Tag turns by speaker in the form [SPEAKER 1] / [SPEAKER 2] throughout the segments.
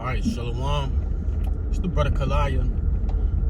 [SPEAKER 1] All right, Shalom. It's the brother Kalaya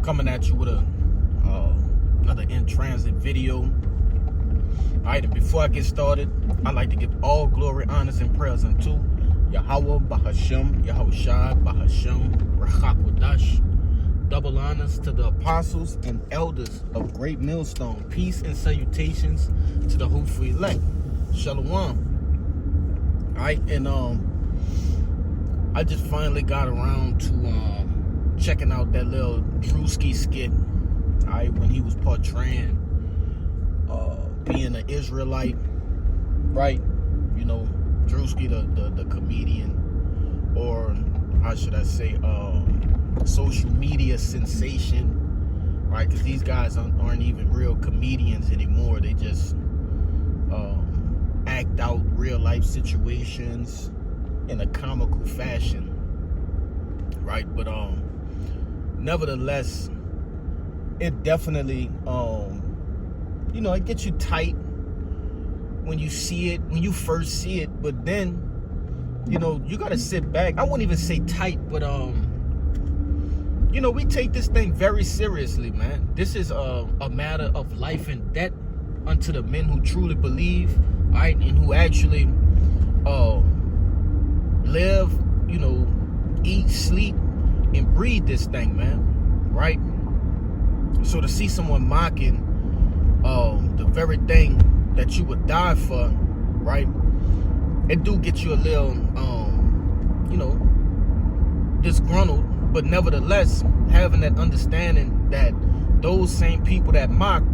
[SPEAKER 1] coming at you with another in transit video. All right, and before I get started, I'd like to give all glory, honors, and prayers unto Yahweh, Bahashem, Yahushua, Bahashem, Rachakwadash. Double honors to the apostles and elders of Great Millstone. Peace and salutations to the hopeful elect. Shalom. All right, and I just finally got around to checking out that little Drewski skit. All right, when he was portraying being an Israelite, right? You know, Drewski, the comedian, or how should I say, social media sensation, right? Because these guys aren't even real comedians anymore. They just act out real life situations in a comical fashion, right? But nevertheless, it definitely you know, it gets you tight when you see it, when you first see it. But then, you know, you gotta sit back. I wouldn't even say tight, but you know, we take this thing very seriously, man. This is a matter of life and death unto the men who truly believe, right, and who actually live, you know, eat, sleep, and breathe this thing, man, right? So to see someone mocking the very thing that you would die for, right, it do get you a little, you know, disgruntled. But nevertheless, having that understanding that those same people that mock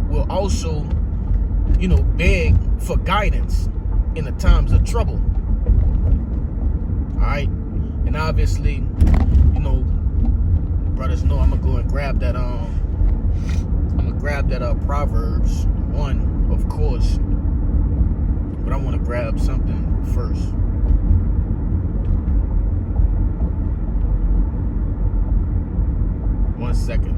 [SPEAKER 1] will also, you know, beg for guidance in the times of trouble. All right, and obviously, you know, brothers know I'm gonna go and grab that Proverbs 1, of course, but I want to grab something first. One second.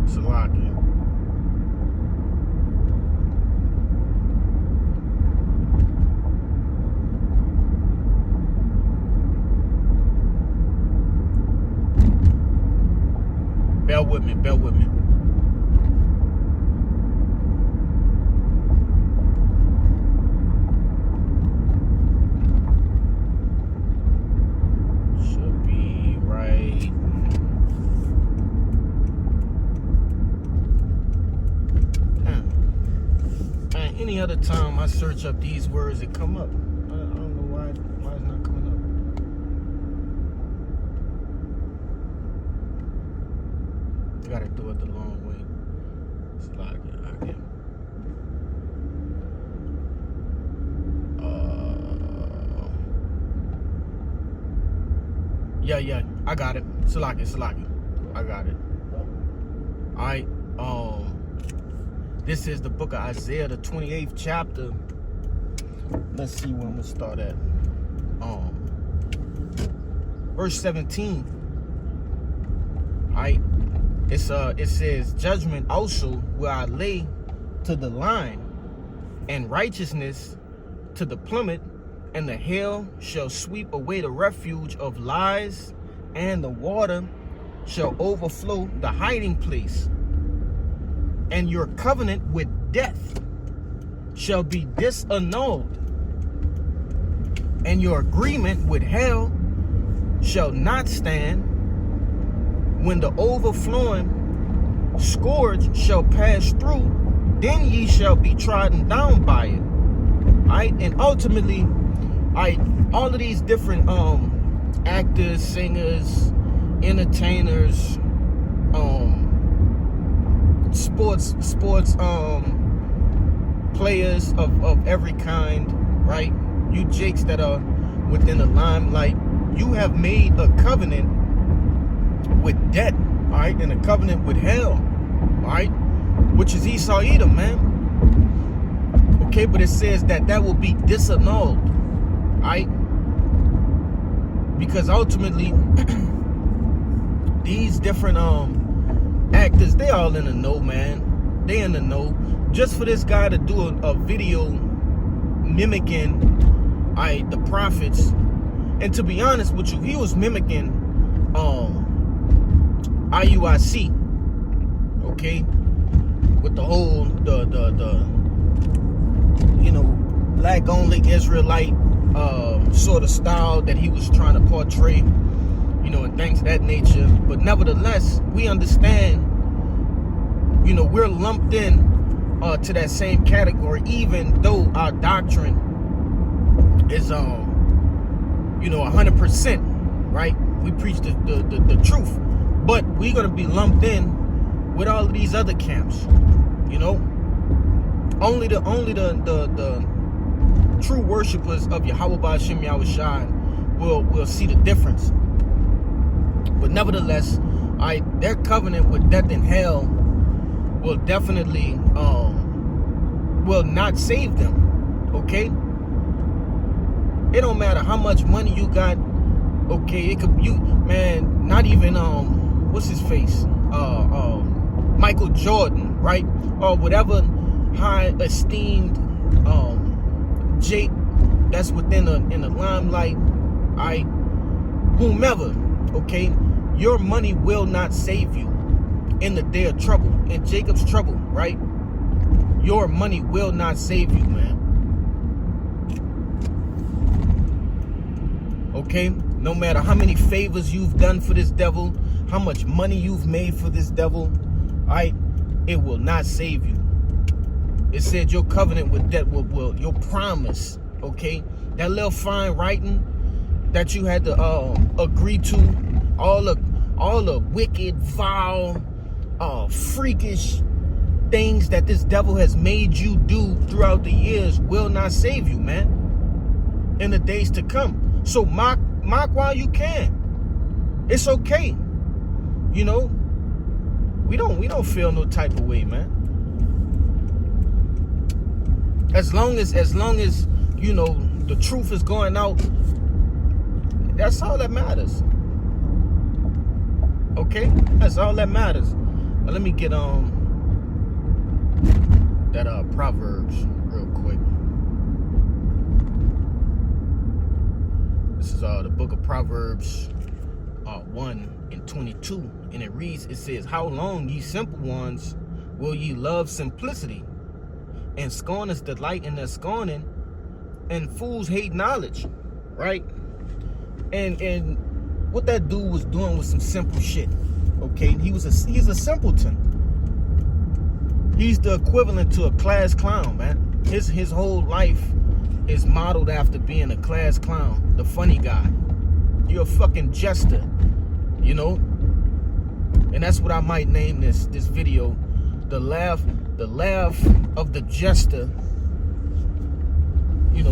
[SPEAKER 1] Salakia. Bear with me, bear with me. Should be right. And any other time I search up these words, it come up. I don't know why it's not coming up. I gotta do it the long way. It's like, okay. Yeah, I got it. Salaki. I got it. Alright, this is the book of Isaiah, the 28th chapter. Let's see where I'm gonna start at. Verse 17. Alright. It says, judgment also will I lay to the line, and righteousness to the plummet, and the hail shall sweep away the refuge of lies, and the water shall overflow the hiding place. And your covenant with death shall be disannulled, and your agreement with hell shall not stand. When the overflowing scourge shall pass through, then ye shall be trodden down by it. Alright, and ultimately, alright, all of these different actors, singers, entertainers, sports players of every kind, right? You jakes that are within the limelight, you have made a covenant with death, all right, and a covenant with hell, all right, which is Esau Edom, man. Okay, but it says that will be disannulled, all right, because ultimately these different actors, they all in the know, man. they in the know. Just for this guy to do a video mimicking the prophets, and to be honest with you, he was mimicking IUIC, okay, with the whole the black only Israelite sort of style that he was trying to portray, and things of that nature. But nevertheless, we understand, we're lumped in to that same category, even though our doctrine is 100%, right? We preach the truth, but we're gonna be lumped in with all of these other camps. Only the true worshipers of Yahweh Ba'Shem Yahushua will see the difference. But nevertheless, their covenant with death and hell will definitely will not save them. Okay? It don't matter how much money you got. Okay, it could not even what's his face? Michael Jordan, right? Or whatever high esteemed Jake that's within in the limelight, whomever, okay, your money will not save you in the day of trouble, in Jacob's trouble, right? Your money will not save you, man. Okay, no matter how many favors you've done for this devil, how much money you've made for this devil, it will not save you. It said your covenant with death will your promise, okay, that little fine writing that you had to agree to, all the wicked, vile, freakish things that this devil has made you do throughout the years will not save you, man, in the days to come. So mock while you can. It's okay. We don't feel no type of way, man. As long as the truth is going out, that's all that matters. Okay? That's all that matters. But let me get that Proverbs real quick. This is the book of Proverbs 1:22, and it says, "How long, ye simple ones, will ye love simplicity? And scorners delight in their scorning, and fools hate knowledge," right? And what that dude was doing was some simple shit. Okay, he's a simpleton. He's the equivalent to a class clown, man. His whole life is modeled after being a class clown, the funny guy. You're a fucking jester, And that's what I might name this video, the laugh of the jester.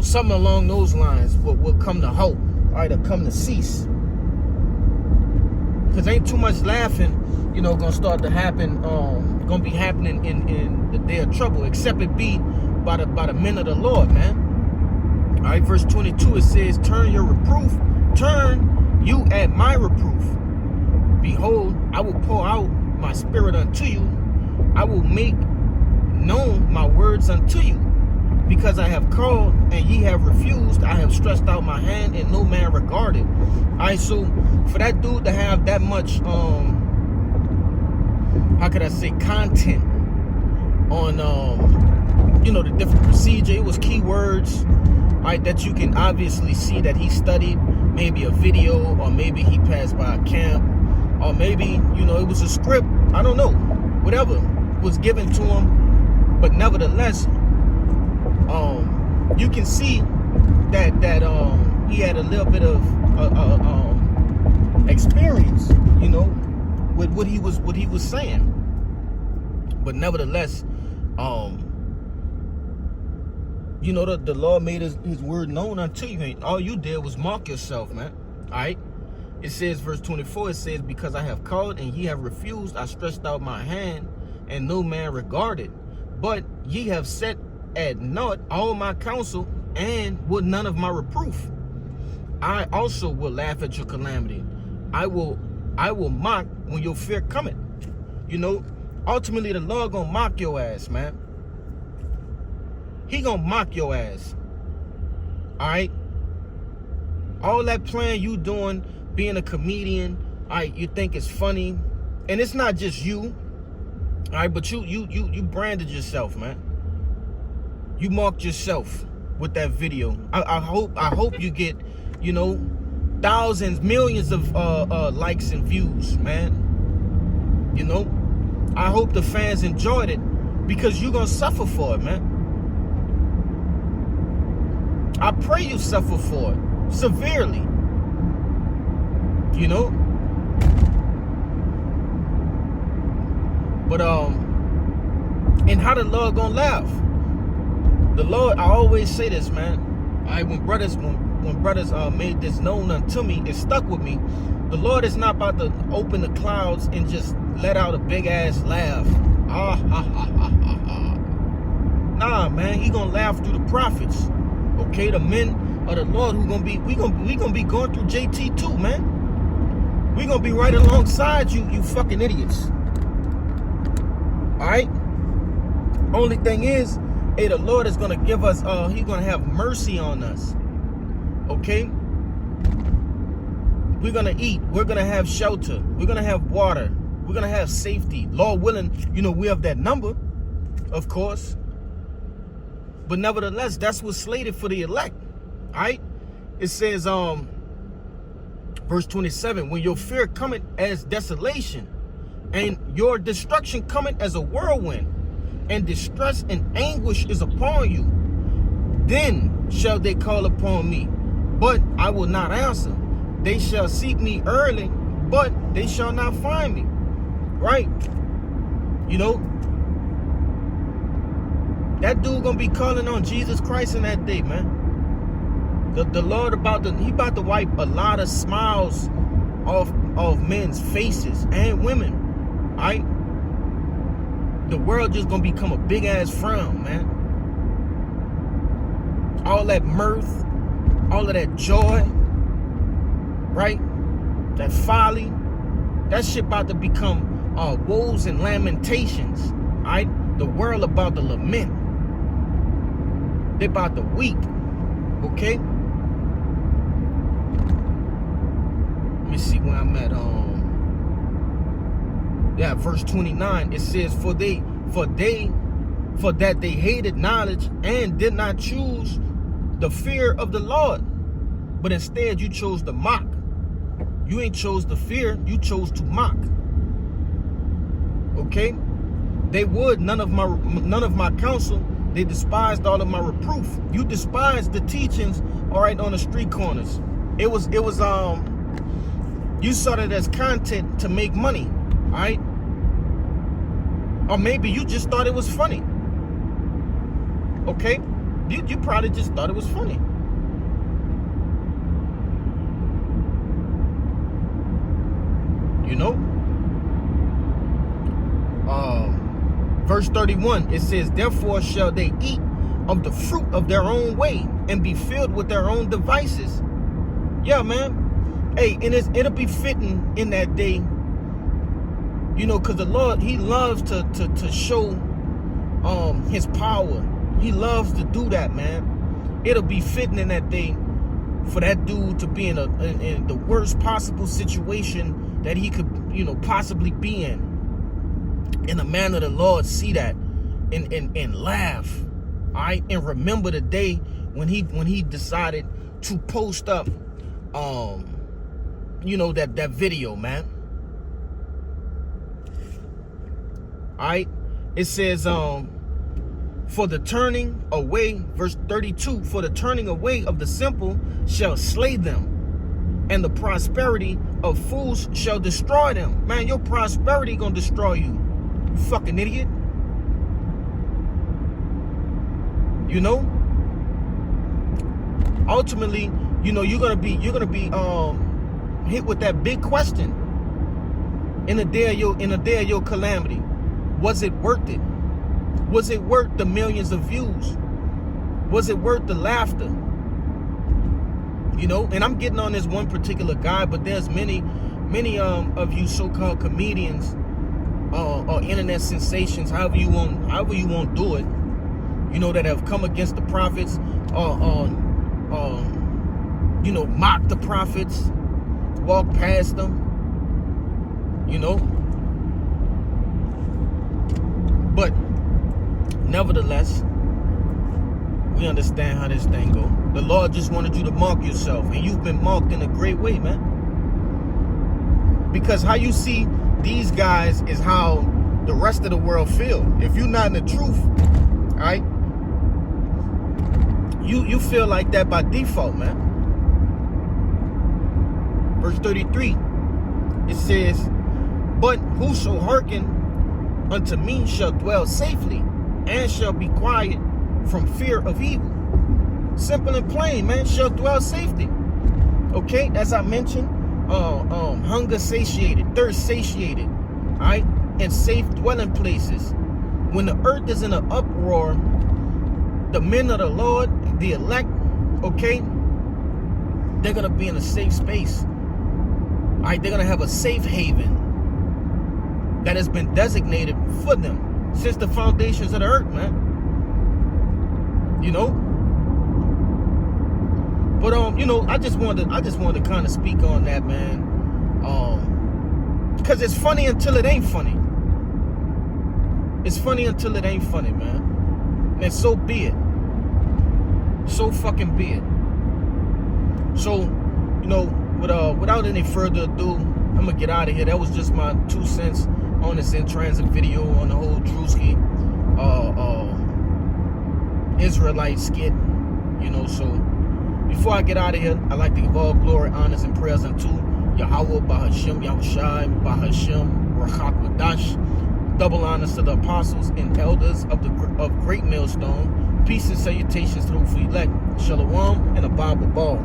[SPEAKER 1] Something along those lines will come to halt, or come to cease. Because ain't too much laughing, gonna start to happen, gonna be happening in the day of trouble, except it be by the men of the Lord, man. All right, verse 22, it says, turn you at my reproof. Behold, I will pour out my spirit unto you. I will make known my words unto you. Because I have called and ye have refused, I have stretched out my hand and no man regarded. All right, so for that dude to have that much, how could I say, content on, the different procedure, it was keywords, right, that you can obviously see that he studied, maybe a video, or maybe he passed by a camp, or maybe, it was a script, I don't know, whatever was given to him. But nevertheless, you can see that he had a little bit of experience, with what he was saying. But nevertheless, the Lord made his word known unto you. All you did was mark yourself, man. All right. It says, verse 24, it says, because I have called and ye have refused, I stretched out my hand and no man regarded. But ye have set at naught all my counsel and would none of my reproof. I also will laugh at your calamity. I will mock when your fear cometh. Ultimately, the Lord gonna mock your ass, man. He gonna mock your ass. All right? All that plan you doing, being a comedian, all right, you think it's funny. And it's not just you. All right, but you branded yourself, man. You marked yourself with that video. I hope you get, you know, thousands, millions of likes and views, man. You know, I hope the fans enjoyed it, because you're gonna suffer for it, man. I pray you suffer for it severely. You know? But and how the Lord gonna laugh? The Lord, I always say this, man. When brothers made this known unto me, it stuck with me. The Lord is not about to open the clouds and just let out a big ass laugh. Ah ha ha ha ha ha. Nah, man, He gonna laugh through the prophets. Okay, the men of the Lord who gonna be, we gonna be going through JT too, man. We gonna be right alongside you, you fucking idiots. All right. Only thing is, hey, the Lord is gonna give us. He's gonna have mercy on us. Okay. We're gonna eat. We're gonna have shelter. We're gonna have water. We're gonna have safety. Lord willing, you know, we have that number, of course. But nevertheless, that's what's slated for the elect. All right? It says, verse 27, when your fear cometh as desolation, and your destruction cometh as a whirlwind, and distress and anguish is upon you, then shall they call upon me, but I will not answer. They shall seek me early, but they shall not find me. Right? You know, that dude gonna be calling on Jesus Christ in that day, man. The Lord He about to wipe a lot of smiles off men's faces and women. Right? The world just gonna become a big ass frown, man. All that mirth, all of that joy, right? That folly, that shit about to become woes and lamentations. Right? The world about to lament. They about to weep. Okay? Let me see where I'm at. Yeah, verse 29. It says, for that they hated knowledge and did not choose the fear of the Lord, but instead you chose to mock. You ain't chose the fear, you chose to mock. Okay? They would none of my counsel. They despised all of my reproof. You despised the teachings, all right, on the street corners. It was you saw it as content to make money, all right? Or maybe you just thought it was funny. Okay? You probably just thought it was funny. You know? Verse 31, it says, therefore shall they eat of the fruit of their own way and be filled with their own devices. Yeah, man. Hey, and it'll be fitting in that day, you know, because the Lord, He loves to show His power. He loves to do that, man. It'll be fitting in that day for that dude to be in the worst possible situation that he could, you know, possibly be in. In the manner the Lord see that and laugh, all right, and remember the day when he decided to post up, you know, that video, man. All right, it says, for the turning away, verse 32, for the turning away of the simple shall slay them, and the prosperity of fools shall destroy them. Man, your prosperity gonna destroy you. You fucking idiot. You know? Ultimately, you know, you're gonna be hit with that big question in the day of your calamity. Was it worth it? Was it worth the millions of views? Was it worth the laughter? You know, and I'm getting on this one particular guy, but there's many of you so-called comedians or internet sensations, however you want to do it, you know, that have come against the prophets, you know, mock the prophets, walk past them, you know. But nevertheless, we understand how this thing go. The Lord just wanted you to mark yourself, and you've been marked in a great way, man. Because how you see these guys is how the rest of the world feel. If you're not in the truth, all right, you feel like that by default, man. Verse 33, it says, but whoso hearken unto me shall dwell safely, and shall be quiet from fear of evil. Simple and plain, man. Shall dwell safety. Okay, as I mentioned, hunger satiated, thirst satiated, all right, and safe dwelling places. When the earth is in an uproar, the men of the Lord, the elect, okay, they're gonna be in a safe space. All right, they're gonna have a safe haven that has been designated for them since the foundations of the earth, man. You know. But you know, I just wanted to kind of speak on that, man. Because it's funny until it ain't funny. It's funny until it ain't funny, man. And so be it. So fucking be it. So, you know, without any further ado, I'm gonna get out of here. That was just my 2 cents on this in-transit video on the whole Drewski Israelite skit. You know, so before I get out of here, I'd like to give all glory, honors, and prayers unto Yahweh, Bahashem, Yahushai, Bahashem, Rachak Wadash. Double honors to the apostles and elders of Great Millstone. Peace and salutations to the elect. Shalom and a Bible ball.